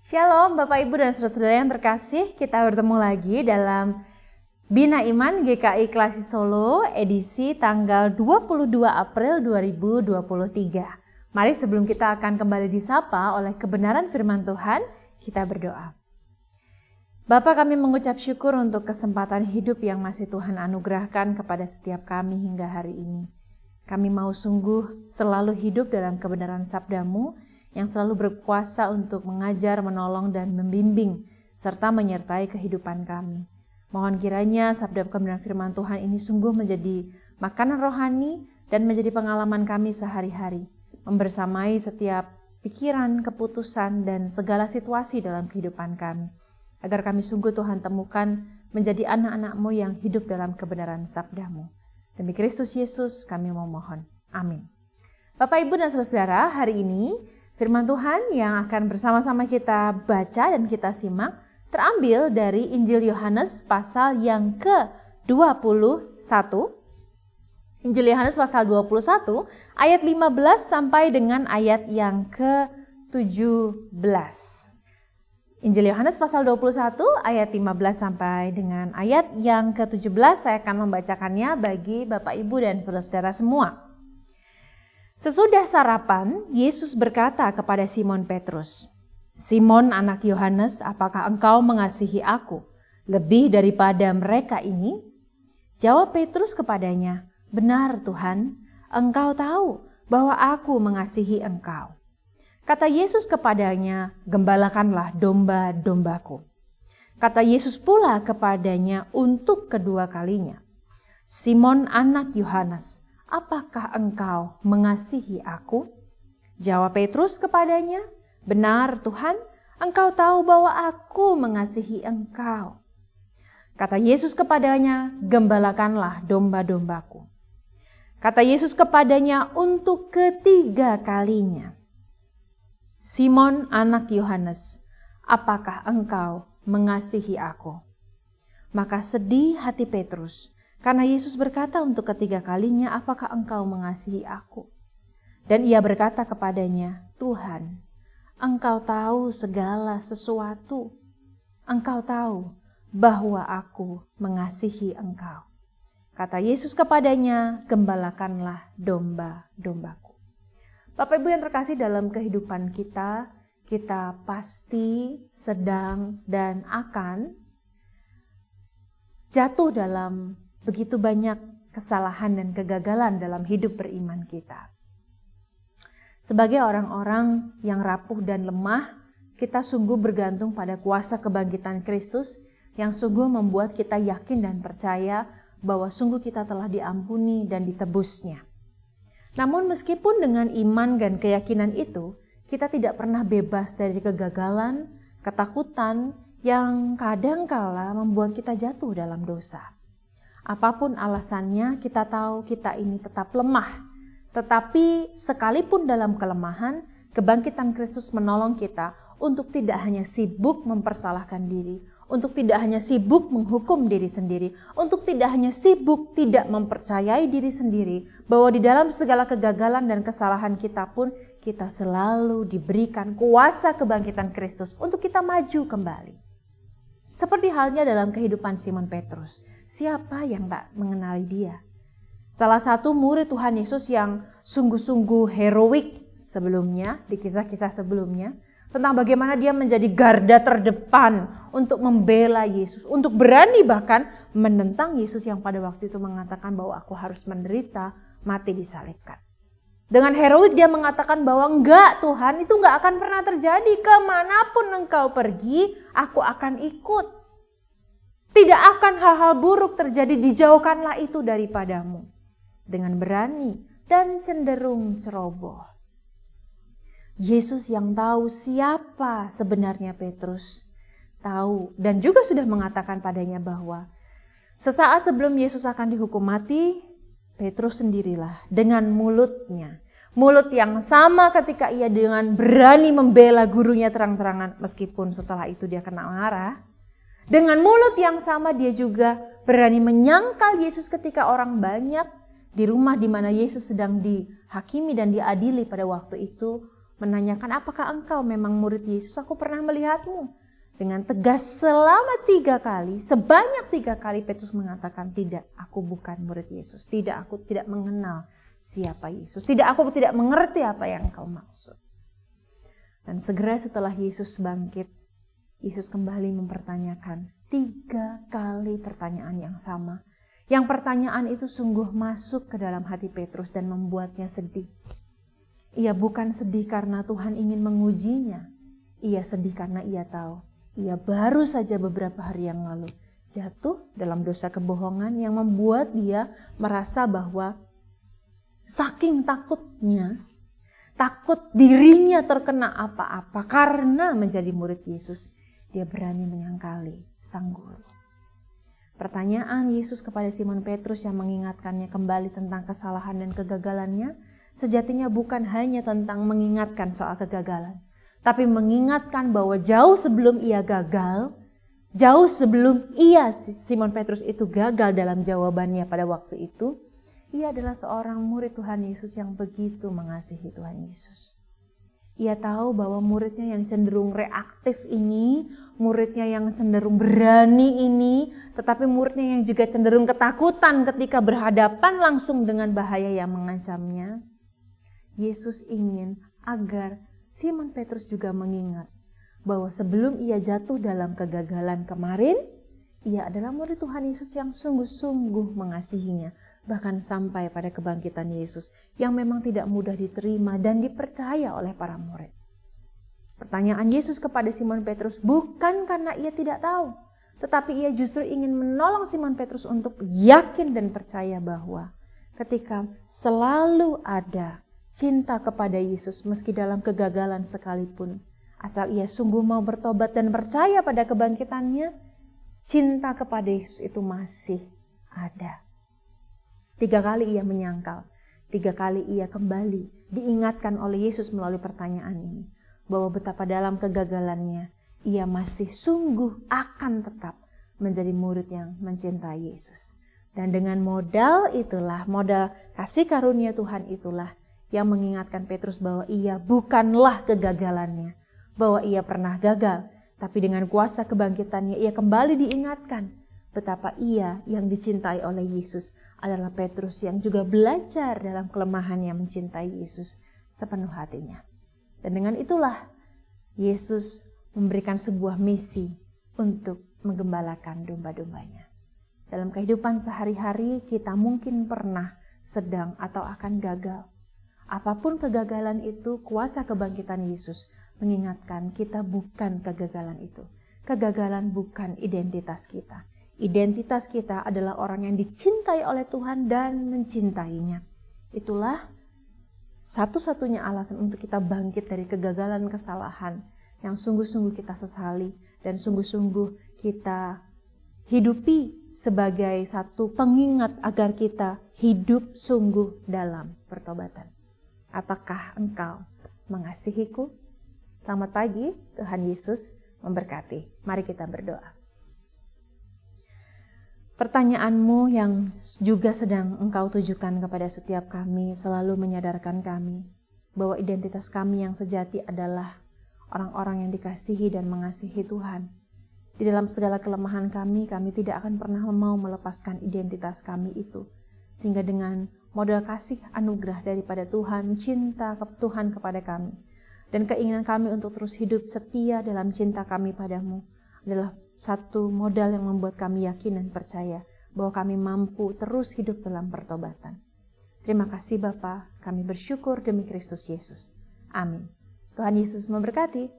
Shalom Bapak Ibu dan saudara-saudara yang terkasih, kita bertemu lagi dalam Bina Iman GKI Klasi Solo edisi tanggal 22 April 2023. Mari sebelum kita akan kembali disapa oleh kebenaran firman Tuhan, kita berdoa. Bapa, kami mengucap syukur untuk kesempatan hidup yang masih Tuhan anugerahkan kepada setiap kami hingga hari ini. Kami mau sungguh selalu hidup dalam kebenaran sabda-Mu yang selalu berkuasa untuk mengajar, menolong, dan membimbing, serta menyertai kehidupan kami. Mohon kiranya sabda kebenaran firman Tuhan ini sungguh menjadi makanan rohani dan menjadi pengalaman kami sehari-hari, membersamai setiap pikiran, keputusan, dan segala situasi dalam kehidupan kami. Agar kami sungguh Tuhan temukan menjadi anak-anak-Mu yang hidup dalam kebenaran sabda-Mu. Demi Kristus Yesus kami memohon. Amin. Bapak, Ibu, dan saudara, hari ini firman Tuhan yang akan bersama-sama kita baca dan kita simak terambil dari Injil Yohanes pasal yang ke-21. Injil Yohanes pasal 21 ayat 15 sampai dengan ayat yang ke-17. Injil Yohanes pasal 21 ayat 15 sampai dengan ayat yang ke-17 saya akan membacakannya bagi Bapak Ibu dan saudara-saudara semua. Sesudah sarapan, Yesus berkata kepada Simon Petrus, "Simon anak Yohanes, apakah engkau mengasihi aku lebih daripada mereka ini?" Jawab Petrus kepadanya, "Benar Tuhan, engkau tahu bahwa aku mengasihi engkau." Kata Yesus kepadanya, "Gembalakanlah domba-dombaku." Kata Yesus pula kepadanya untuk kedua kalinya, "Simon anak Yohanes, apakah engkau mengasihi aku?" Jawab Petrus kepadanya, "Benar Tuhan, engkau tahu bahwa aku mengasihi engkau." Kata Yesus kepadanya, "Gembalakanlah domba-dombaku." Kata Yesus kepadanya untuk ketiga kalinya, "Simon anak Yohanes, apakah engkau mengasihi aku?" Maka sedih hati Petrus, karena Yesus berkata untuk ketiga kalinya, "Apakah engkau mengasihi aku?" Dan ia berkata kepadanya, "Tuhan, engkau tahu segala sesuatu. Engkau tahu bahwa aku mengasihi engkau." Kata Yesus kepadanya, "Gembalakanlah domba-dombaku." Bapak Ibu yang terkasih, dalam kehidupan kita pasti sedang dan akan jatuh dalam begitu banyak kesalahan dan kegagalan dalam hidup beriman kita. Sebagai orang-orang yang rapuh dan lemah, kita sungguh bergantung pada kuasa kebangkitan Kristus yang sungguh membuat kita yakin dan percaya bahwa sungguh kita telah diampuni dan ditebusnya. Namun meskipun dengan iman dan keyakinan itu, kita tidak pernah bebas dari kegagalan, ketakutan yang kadangkala membuat kita jatuh dalam dosa. Apapun alasannya, kita tahu kita ini tetap lemah. Tetapi sekalipun dalam kelemahan, kebangkitan Kristus menolong kita untuk tidak hanya sibuk mempersalahkan diri, untuk tidak hanya sibuk menghukum diri sendiri, untuk tidak hanya sibuk tidak mempercayai diri sendiri, bahwa di dalam segala kegagalan dan kesalahan kita pun, kita selalu diberikan kuasa kebangkitan Kristus untuk kita maju kembali. Seperti halnya dalam kehidupan Simon Petrus. Siapa yang tak mengenali dia? Salah satu murid Tuhan Yesus yang sungguh-sungguh heroik sebelumnya, di kisah-kisah sebelumnya, tentang bagaimana dia menjadi garda terdepan untuk membela Yesus, untuk berani bahkan menentang Yesus yang pada waktu itu mengatakan bahwa aku harus menderita, mati disalibkan. Dengan heroik dia mengatakan bahwa enggak Tuhan, itu enggak akan pernah terjadi, kemanapun engkau pergi, aku akan ikut. Tidak akan hal-hal buruk terjadi, dijauhkanlah itu daripadamu. Dengan berani dan cenderung ceroboh. Yesus yang tahu siapa sebenarnya Petrus, tahu dan juga sudah mengatakan padanya bahwa sesaat sebelum Yesus akan dihukum mati, Petrus sendirilah dengan mulutnya. Mulut yang sama ketika ia dengan berani membela gurunya terang-terangan, meskipun setelah itu dia kena marah. Dengan mulut yang sama dia juga berani menyangkal Yesus ketika orang banyak di rumah di mana Yesus sedang dihakimi dan diadili pada waktu itu, menanyakan, apakah engkau memang murid Yesus? Aku pernah melihatmu. Dengan tegas selama 3 kali, sebanyak 3 kali Petrus mengatakan, tidak, aku bukan murid Yesus. Tidak, aku tidak mengenal siapa Yesus. Tidak, aku tidak mengerti apa yang engkau maksud. Dan segera setelah Yesus bangkit, Yesus kembali mempertanyakan 3 kali pertanyaan yang sama. Yang pertanyaan itu sungguh masuk ke dalam hati Petrus dan membuatnya sedih. Ia bukan sedih karena Tuhan ingin mengujinya. Ia sedih karena ia tahu ia baru saja beberapa hari yang lalu jatuh dalam dosa kebohongan yang membuat dia merasa bahwa saking takutnya, takut dirinya terkena apa-apa karena menjadi murid Yesus, dia berani menyangkali sang guru. Pertanyaan Yesus kepada Simon Petrus yang mengingatkannya kembali tentang kesalahan dan kegagalannya, sejatinya bukan hanya tentang mengingatkan soal kegagalan, tapi mengingatkan bahwa jauh sebelum ia gagal, jauh sebelum Simon Petrus itu gagal dalam jawabannya pada waktu itu, ia adalah seorang murid Tuhan Yesus yang begitu mengasihi Tuhan Yesus. Ia tahu bahwa muridnya yang cenderung reaktif ini, muridnya yang cenderung berani ini, tetapi muridnya yang juga cenderung ketakutan ketika berhadapan langsung dengan bahaya yang mengancamnya. Yesus ingin agar Simon Petrus juga mengingat bahwa sebelum ia jatuh dalam kegagalan kemarin, ia adalah murid Tuhan Yesus yang sungguh-sungguh mengasihinya, bahkan sampai pada kebangkitan Yesus yang memang tidak mudah diterima dan dipercaya oleh para murid. Pertanyaan Yesus kepada Simon Petrus bukan karena ia tidak tahu, tetapi ia justru ingin menolong Simon Petrus untuk yakin dan percaya bahwa ketika selalu ada cinta kepada Yesus meski dalam kegagalan sekalipun, asal ia sungguh mau bertobat dan percaya pada kebangkitannya, cinta kepada Yesus itu masih ada. 3 kali ia menyangkal, 3 kali ia kembali diingatkan oleh Yesus melalui pertanyaan ini, bahwa betapa dalam kegagalannya ia masih sungguh akan tetap menjadi murid yang mencintai Yesus. Dan dengan modal itulah, modal kasih karunia Tuhan itulah yang mengingatkan Petrus bahwa ia bukanlah kegagalannya, bahwa ia pernah gagal, tapi dengan kuasa kebangkitannya ia kembali diingatkan betapa ia yang dicintai oleh Yesus adalah Petrus yang juga belajar dalam kelemahannya mencintai Yesus sepenuh hatinya. Dan dengan itulah Yesus memberikan sebuah misi untuk menggembalakan domba-dombanya. Dalam kehidupan sehari-hari kita mungkin pernah, sedang, atau akan gagal. Apapun kegagalan itu, kuasa kebangkitan Yesus mengingatkan kita bukan kegagalan itu. Kegagalan bukan identitas kita. Identitas kita adalah orang yang dicintai oleh Tuhan dan mencintainya. Itulah satu-satunya alasan untuk kita bangkit dari kegagalan kesalahan yang sungguh-sungguh kita sesali dan sungguh-sungguh kita hidupi sebagai satu pengingat agar kita hidup sungguh dalam pertobatan. Apakah engkau mengasihiku? Selamat pagi, Tuhan Yesus memberkati. Mari kita berdoa. Pertanyaanmu yang juga sedang engkau tujukan kepada setiap kami selalu menyadarkan kami bahwa identitas kami yang sejati adalah orang-orang yang dikasihi dan mengasihi Tuhan. Di dalam segala kelemahan kami tidak akan pernah mau melepaskan identitas kami itu. Sehingga dengan modal kasih anugerah daripada Tuhan, cinta Tuhan kepada kami, dan keinginan kami untuk terus hidup setia dalam cinta kami padamu adalah satu modal yang membuat kami yakin dan percaya bahwa kami mampu terus hidup dalam pertobatan. Terima kasih Bapa, kami bersyukur demi Kristus Yesus. Amin. Tuhan Yesus memberkati.